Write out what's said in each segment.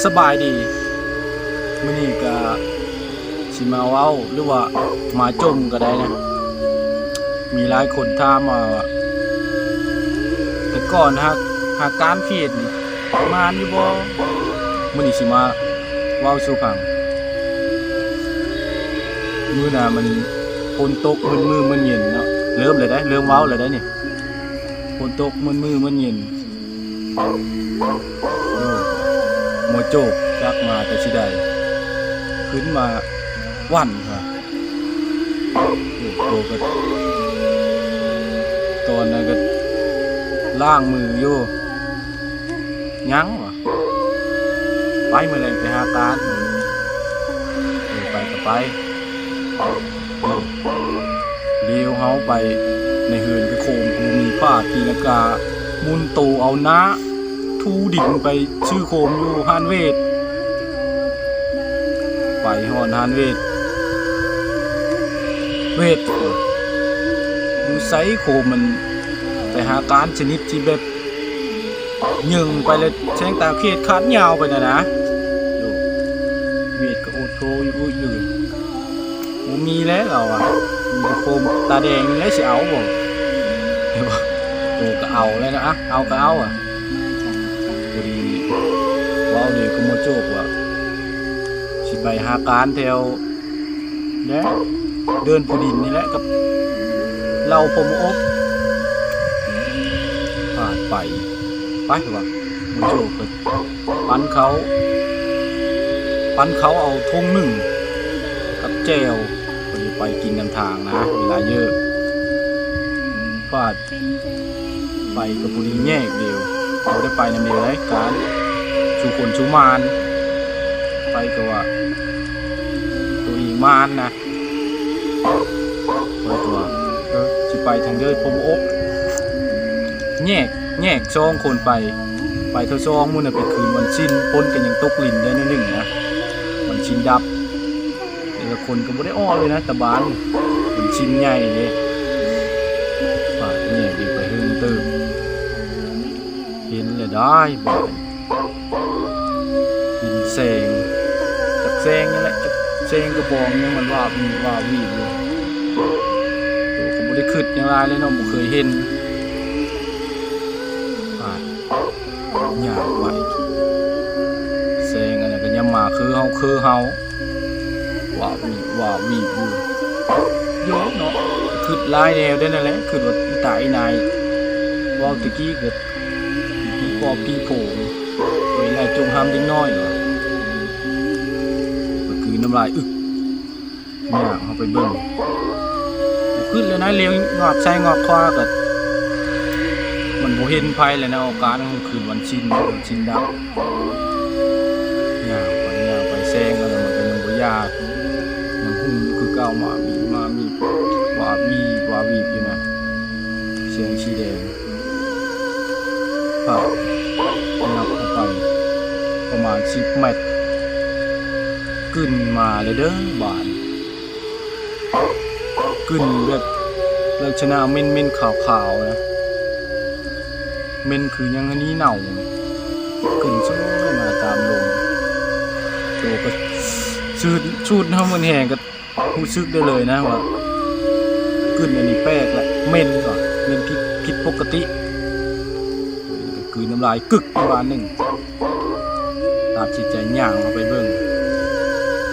สบายดีมื้อนี้ก็สิมาเว้าหรือว่ามาจมก็ได้นะมีหลายคนถามว่าแต่ก่อนหากการเพียรนี่มานอยู่บ่มื้อนี้สิมาเว้าสู่ฟังมื้อน่ะมันฝนตกมื้อมันเย็นเนาะเริ่มเลยได้เริ่มเว้าเลยได้นี่ฝนตกมื้อมันเย็นโมโจกจักมาแต่สิได้ขึ้นมาวันค่ะโตก็ตอนนั้นก็ล้างมืออยู่ยังวะไปเมื่อไรไปหาการไปก็ไปเลี้ยวเฮาไปในเฮือนก็โคมกูมีผ้าตีลังกามุนโตเอาน้าทูดิ่งไปชื่อโคมอยู่ฮานเวทไปหอนฮานเวทดูไซโคมมันไปหาการชนิดที่แบบยึงไปเลยแสงตาเขตขาดยาวไปนะดูเวทก็โอโทอยู่มันมีแล้วเราอ่ะมีโคมตาแดงแล้วสิเอาบ่โตก็เอาเลยนะเอาก็เอาอ่ะพอดีว้าวดีก็มาโจกว่าสิไปหาการแถวเนี่ยเดินผู้ดินนี่แหละกับเราพมอกผ่านไปว่ะมาโจกกันปั้นเขาเอาทงหนึ่งกับแจวพอดีไปกินนำทางนะเวลาเยอะฟาดไปกับผู้ดินแยกเดียวเราได้ไปนำเดียวเลยการชูคนชูมานไปก็ว่าตัวอีมานนะไปตัวสิไปทางเดินพมอกแยกซองคนไปเท่าซองมุ่นไปคืนวันชินพ้นกันยังตกลิ่นได้นิดหนึ่งนะวันชินดับแต่ละคนก็ไม่ได้อ้อเลยนะตะบานวันชินใหญ่เลยป่าเนี่ยดีไปหึ่งตื่นเห็นเลยได้บ่อยกินแซงจากแซงนี่แหละจากแซงกระบองเนี่ยมันว่าวีอยู่ตัวผมไม่ได้ขึ้นอย่างไรเลยเนาะผมเคยเห็นอยากไหวแซงอะไรก็ยังมาคือเฮาว่าวีอยู่โยกเนาะคือลายแนวได้นั่นแหละคือว่าตายนายว่าตะกี้เกิดพี่ปอบพี่โผล่เวลาจงห้ามดิ้งน้อยเหรอก็คือน้ำลายเนี่ยเอาไปเบิ่งขึ้นเลยนะเลี้ยวงอกใส่งอกคว้าก็มันโบเห็นไพ่เลยนะโอกาสมันคืนวันชินดับเนี่ยไปแซงอะไรมันก็ยังบ่ยากยังหุ่นคือเก่ามามีว่าวีอยู่นะเสียงชีแดงครับนับเข้าไปประมาณ10 เมตรขึ้นมาเลยเด้อบานขึ้นแบบลักษณะเม่นขาวๆนะเม่นคือยังอันนี้เน่าขึ้นสู้มาตามลมโตก็ชูดเท่ามันแห้งก็รู้สึกได้เลยนะว่าขึ้นอันนี้แปลกแหละเม่นก่อนเม่นผิดปกติคือน้ำลายกึกประมาณหนึ่งตามจิตใจย่างมาไปเบิ่ง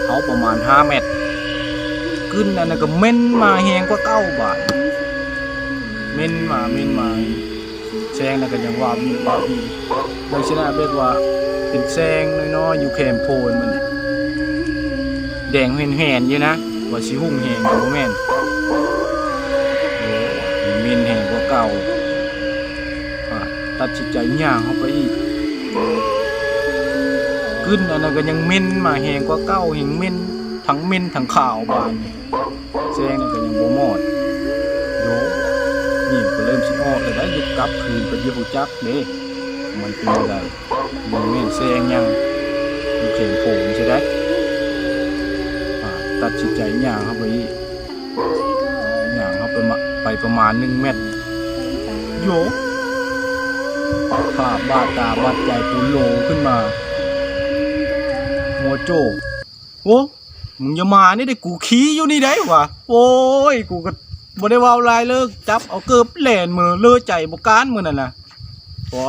เขาประมาณ5 เมตรขึ้นอันนั้นก็เม่นมาแห้งกว่า9 บาทเม่นมาแซงนั่นก็ยังว่าวีโดยชนะเรียกว่าเป็นแซงน้อยๆอยู่แคมโพนมันแดงแห่นๆอยู่นะว่าสิหุ่งแหงอยู่บ่แม่นโอ้เม่นแหงกว่าเก่าตัดจิตใจย่างเข้าไปอีกขึ้นอันนั้นก็ยังเม่นมาแหงกว่าเก่าแหงเม่นทั้งขาวบานแซงนั่นก็ยังบ่หมดโยนี่ก็เริ่มสิออกเลยได้ยุบกลับคืนไปยี่หูจักเด้มันเป็นอะไรมีแม่นแซงยังมีเข็มโผล่ใช่ไหมตัดสินใจย่างเข้าไปไปประมาณ1 เมตรโยไป ภาพบาดตาบาดใจกูโลขึ้นมาโมโจโอ้มึงอย่ามานี่ได้กูขี้อยู่นี่ได้วะโอ้ยกูก็บ่ได้เว้าลายเลิกจับเอาเกือบแหลนมือเลือใจบ่กานมือนั่นน่ะพอ